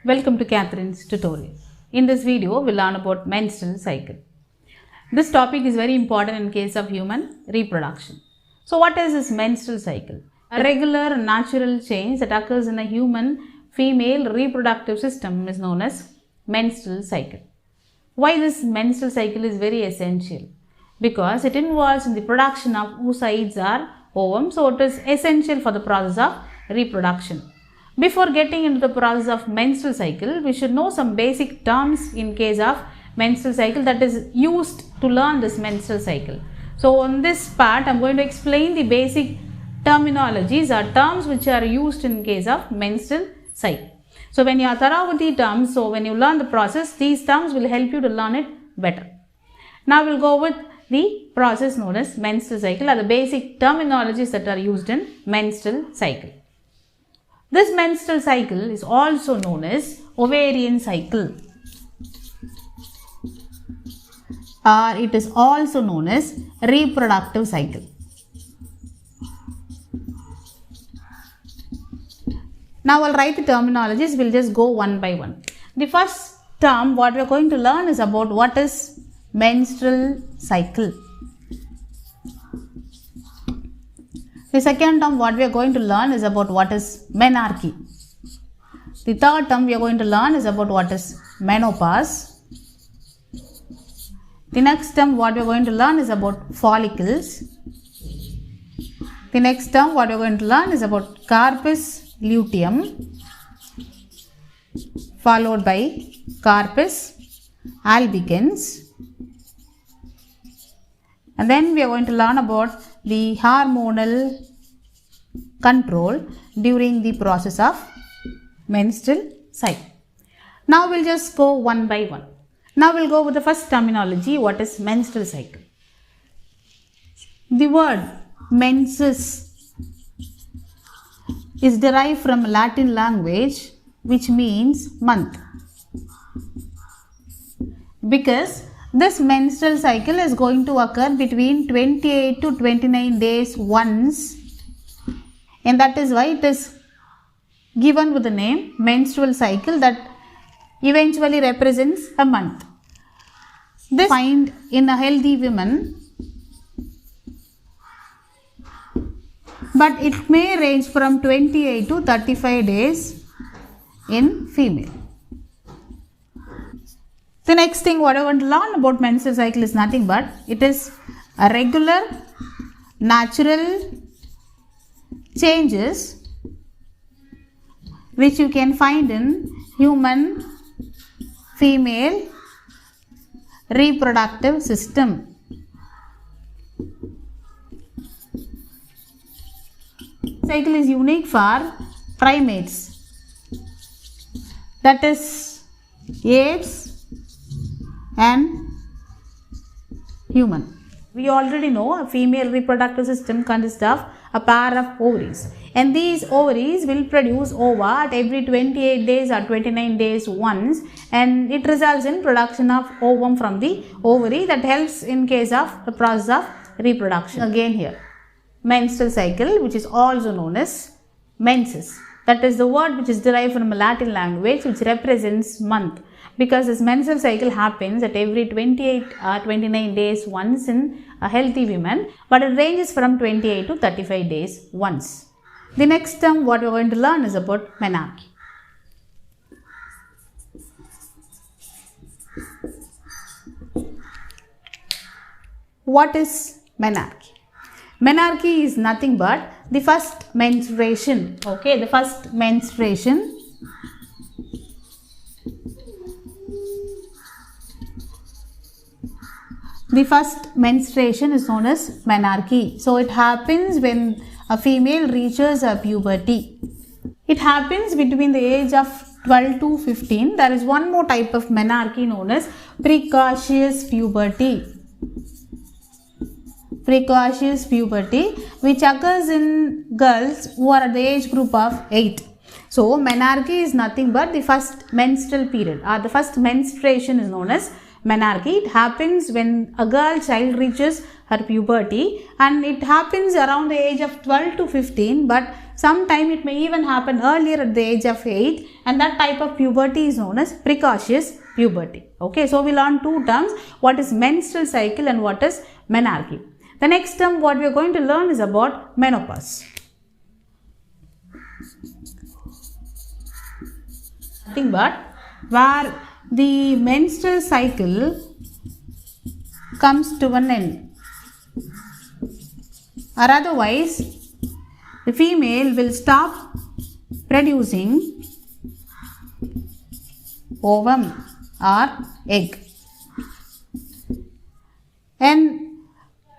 Welcome to Catherine's tutorial. In this video, we'll learn about menstrual cycle. This topic is very important in case of human reproduction. So what is this menstrual cycle? A regular natural change that occurs in a human female reproductive system is known as menstrual cycle. Why this menstrual cycle is very essential? Because it involves in the production of oocytes or ovum, so it is essential for the process of reproduction. Before getting into the process of menstrual cycle, we should know some basic terms in case of menstrual cycle that is used to learn this menstrual cycle. So on this part, I am going to explain the basic terminologies or terms which are used in case of menstrual cycle. So when you are thorough with the terms, so when you learn the process, these terms will help you to learn it better. Now we will go with the process known as menstrual cycle or the basic terminologies that are used in menstrual cycle. This menstrual cycle is also known as ovarian cycle, or it is also known as reproductive cycle. Now I will write the terminologies, we will just go one by one. The first term what we are going to learn is about what is menstrual cycle. The second term what we are going to learn is about what is menarche. The third term we are going to learn is about what is menopause. The next term what we are going to learn is about follicles. The next term what we are going to learn is about corpus luteum, followed by corpus albicans. And then we are going to learn about the hormonal control during the process of menstrual cycle. Now we will just go one by one. Now we will go with the first terminology, what is menstrual cycle. The word menses is derived from Latin language which means month, because this menstrual cycle is going to occur between 28 to 29 days once, and that is why it is given with the name menstrual cycle that eventually represents a month. This find in a healthy woman, but it may range from 28 to 35 days in female. The next thing what I want to learn about menstrual cycle is nothing but it is a regular natural changes which you can find in human female reproductive system. Cycle is unique for primates, that is apes and human. We already know a female reproductive system consists of a pair of ovaries, and these ovaries will produce ova at every 28 days or 29 days once, and it results in production of ovum from the ovary that helps in case of the process of reproduction. Again here, menstrual cycle which is also known as menses, that is the word which is derived from a Latin language which represents month, because this menstrual cycle happens at every 28 or 29 days once in a healthy woman, but it ranges from 28 to 35 days once. The next term what we are going to learn is about menarche. What is menarche? Menarche is nothing but the first menstruation. Okay, the first menstruation. The first menstruation is known as menarche. So it happens when a female reaches a puberty. It happens between the age of 12 to 15. There is one more type of menarche known as precocious puberty. Precocious puberty which occurs in girls who are at the age group of 8. So menarche is nothing but the first menstrual period or the first menstruation is known as menarche. It happens when a girl child reaches her puberty, and it happens around the age of 12 to 15, but sometime it may even happen earlier at the age of 8, and that type of puberty is known as precocious puberty. Okay, so we learn two terms, what is menstrual cycle and what is menarche. The next term what we are going to learn is about menopause. Nothing but where the menstrual cycle comes to an end, or otherwise the female will stop producing ovum or egg, and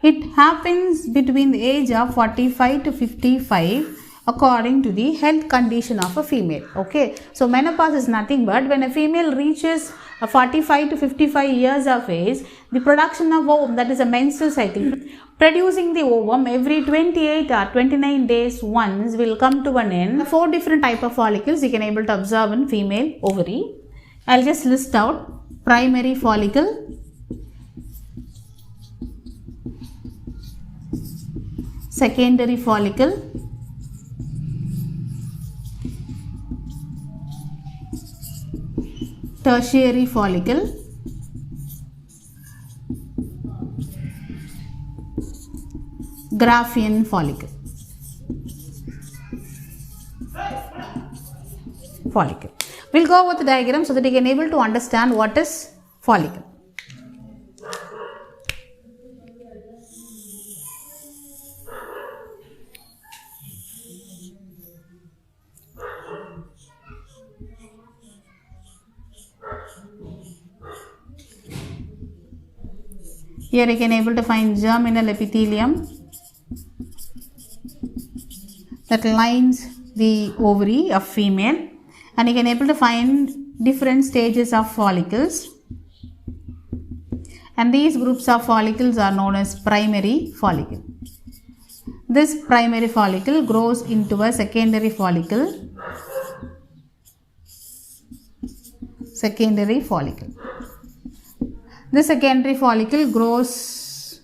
it happens between the age of 45 to 55 according to the health condition of a female. Okay, so menopause is nothing but when a female reaches 45 to 55 years of age, the production of ovum, that is a menstrual cycle, producing the ovum every 28 or 29 days once will come to an end. The 4 different type of follicles you can able to observe in female ovary. I'll just list out: primary follicle, secondary follicle, tertiary follicle, Graafian follicle. We'll go over the diagram so that you can able to understand what is follicle. Here you can able to find germinal epithelium that lines the ovary of female, and you can able to find different stages of follicles, and these groups of follicles are known as primary follicle. This primary follicle grows into a secondary follicle. The secondary follicle grows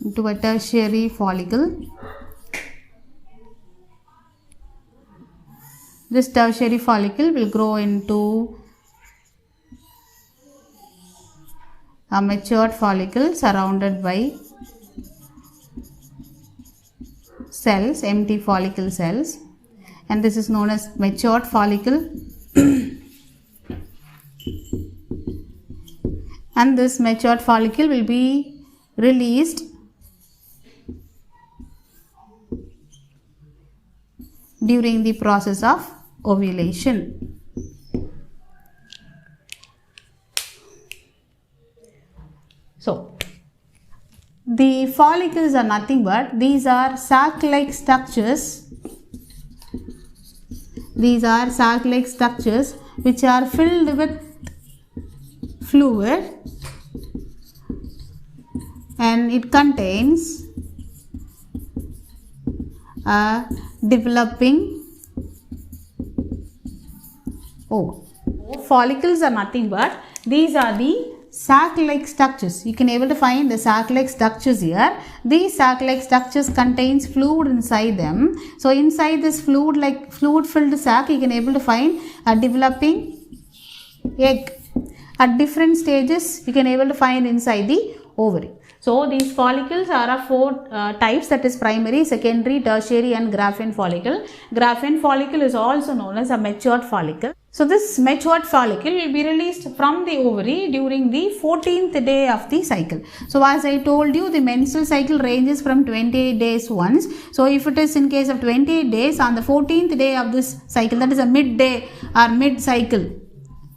into a tertiary follicle. This tertiary follicle will grow into a matured follicle surrounded by cells, empty follicle cells, and this is known as matured follicle. And this matured follicle will be released during the process of ovulation. So, the follicles are nothing but these are sac-like structures. These are sac-like structures which are filled with fluid, and it contains a developing ovum. Follicles are nothing but these are the sac-like structures. You can able to find the sac-like structures here. These sac-like structures contains fluid inside them. So inside this fluid filled sac, you can able to find a developing egg. At different stages, you can able to find inside the ovary. So these follicles are of 4 types, that is primary, secondary, tertiary and Graafian follicle. Graafian follicle is also known as a matured follicle. So this matured follicle will be released from the ovary during the 14th day of the cycle. So as I told you, the menstrual cycle ranges from 28 days once. So if it is in case of 28 days, on the 14th day of this cycle, that is a midday or mid-cycle,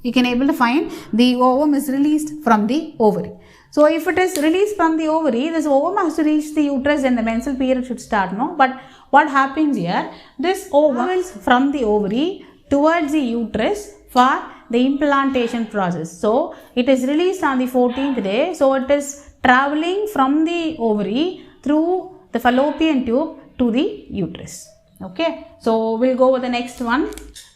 you can able to find the ovum is released from the ovary. So if it is released from the ovary, this ovum has to reach the uterus and the menstrual period should start, no? But what happens here, this ovum travels from the ovary towards the uterus for the implantation process. So it is released on the 14th day. So it is traveling from the ovary through the fallopian tube to the uterus. Okay, so we'll go with the next one.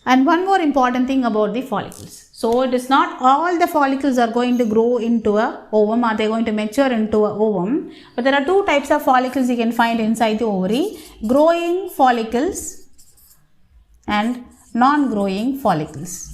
And one more important thing about the follicles. So it is not all the follicles are going to grow into a ovum, or they are going to mature into a ovum. But there are two types of follicles you can find inside the ovary: growing follicles and non-growing follicles.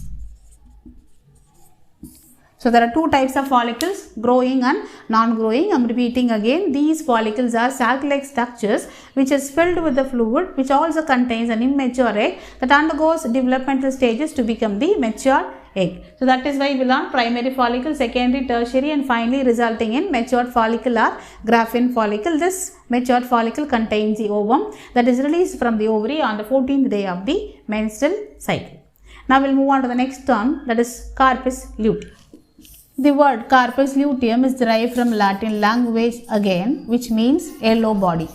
So there are two types of follicles, growing and non-growing. I am repeating again, these follicles are sac-like structures which is filled with the fluid, which also contains an immature egg that undergoes developmental stages to become the mature egg. So that is why we learn primary follicle, secondary, tertiary, and finally resulting in matured follicle or graphene follicle. This matured follicle contains the ovum that is released from the ovary on the 14th day of the menstrual cycle. Now we will move on to the next term, that is corpus luteum. The word corpus luteum is derived from Latin language again, which means yellow body.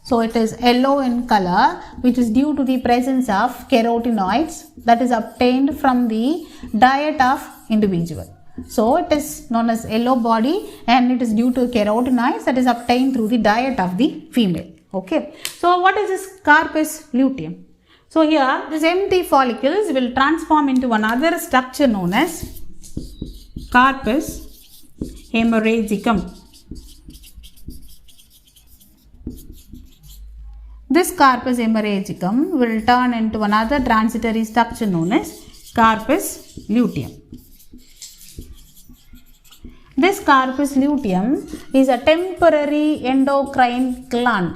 So it is yellow in color, which is due to the presence of carotenoids that is obtained from the diet of individual. So it is known as yellow body, and it is due to carotenoids that is obtained through the diet of the female. Okay. So what is this corpus luteum? So here these empty follicles will transform into another structure known as corpus hemorrhagicum. This corpus hemorrhagicum will turn into another transitory structure known as corpus luteum. This corpus luteum is a temporary endocrine gland.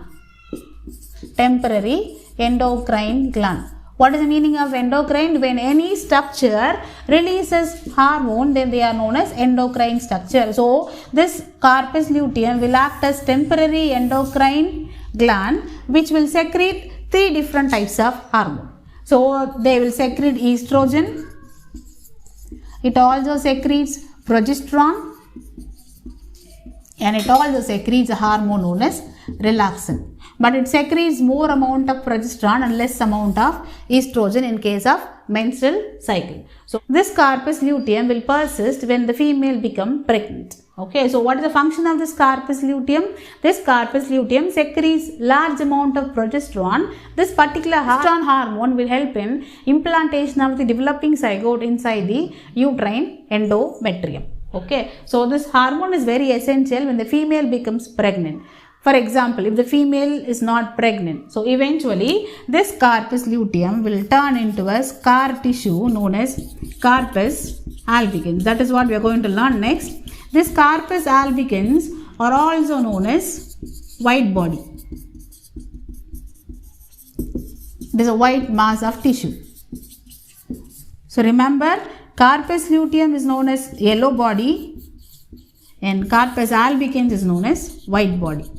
Temporary endocrine gland. What is the meaning of endocrine? When any structure releases hormone, then they are known as endocrine structure. So this corpus luteum will act as temporary endocrine gland which will secrete three different types of hormone. So they will secrete estrogen, it also secretes progesterone, and it also secretes a hormone known as relaxin. But it secretes more amount of progesterone and less amount of estrogen in case of menstrual cycle. So this corpus luteum will persist when the female becomes pregnant. Okay, so what is the function of this corpus luteum? This corpus luteum secretes large amount of progesterone. This particular progesterone hormone will help in implantation of the developing zygote inside the uterine endometrium. Okay, so this hormone is very essential when the female becomes pregnant. For example, if the female is not pregnant, so eventually this corpus luteum will turn into a scar tissue known as corpus albicans. That is what we are going to learn next. This corpus albicans are also known as white body. It is a white mass of tissue. So remember, corpus luteum is known as yellow body and corpus albicans is known as white body.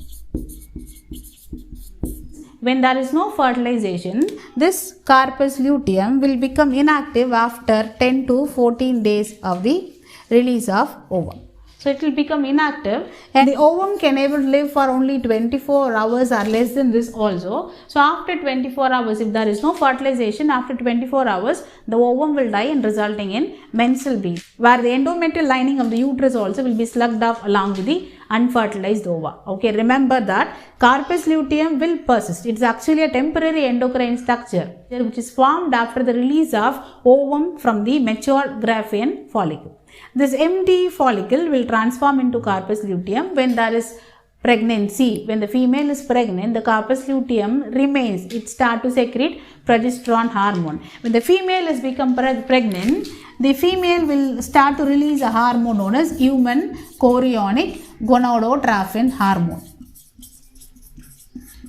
When there is no fertilization, this corpus luteum will become inactive after 10 to 14 days of the release of ovum. So it will become inactive, and the ovum can able to live for only 24 hours or less than this also. So after 24 hours, if there is no fertilization, after 24 hours, the ovum will die and resulting in menstrual bleed, where the endometrial lining of the uterus also will be slugged off along with the unfertilized ova. Okay, remember that corpus luteum will persist. It is actually a temporary endocrine structure which is formed after the release of ovum from the mature graphene follicle. This empty follicle will transform into corpus luteum when there is pregnancy. When the female is pregnant, the corpus luteum remains. It starts to secrete progesterone hormone. When the female has become pregnant, the female will start to release a hormone known as human chorionic gonadotropin hormone.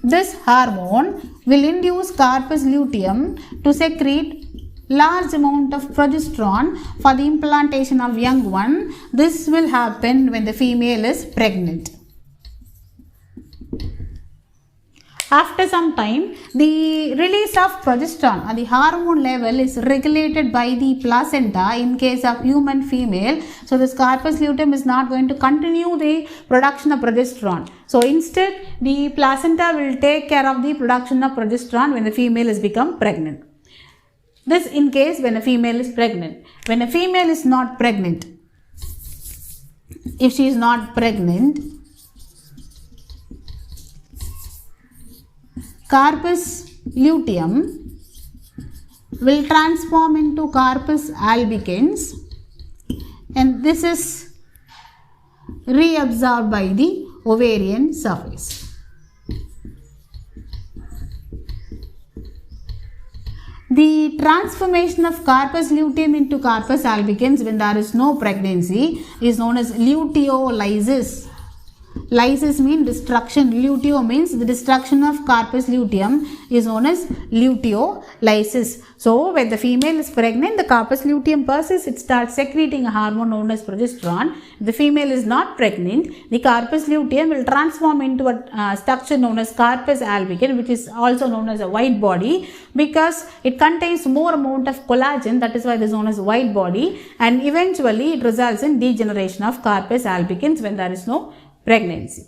This hormone will induce corpus luteum to secrete large amount of progesterone for the implantation of young one. This will happen when the female is pregnant. After some time, the release of progesterone or the hormone level is regulated by the placenta in case of human female. So this corpus luteum is not going to continue the production of progesterone. So instead, the placenta will take care of the production of progesterone when the female has become pregnant. This in case when a female is pregnant. When a female is not pregnant, if she is not pregnant, Corpus luteum will transform into Corpus albicans, and this is reabsorbed by the ovarian surface. The transformation of Corpus luteum into Corpus albicans when there is no pregnancy is known as luteolysis. Lysis means destruction. Luteo means the destruction of Corpus luteum is known as luteolysis. So, when the female is pregnant, the Corpus luteum persists, it starts secreting a hormone known as progesterone. If the female is not pregnant, the Corpus luteum will transform into a structure known as Corpus albicans, which is also known as a white body, because it contains more amount of collagen. That is why it is known as white body, and eventually it results in degeneration of Corpus albicans when there is no pregnancy.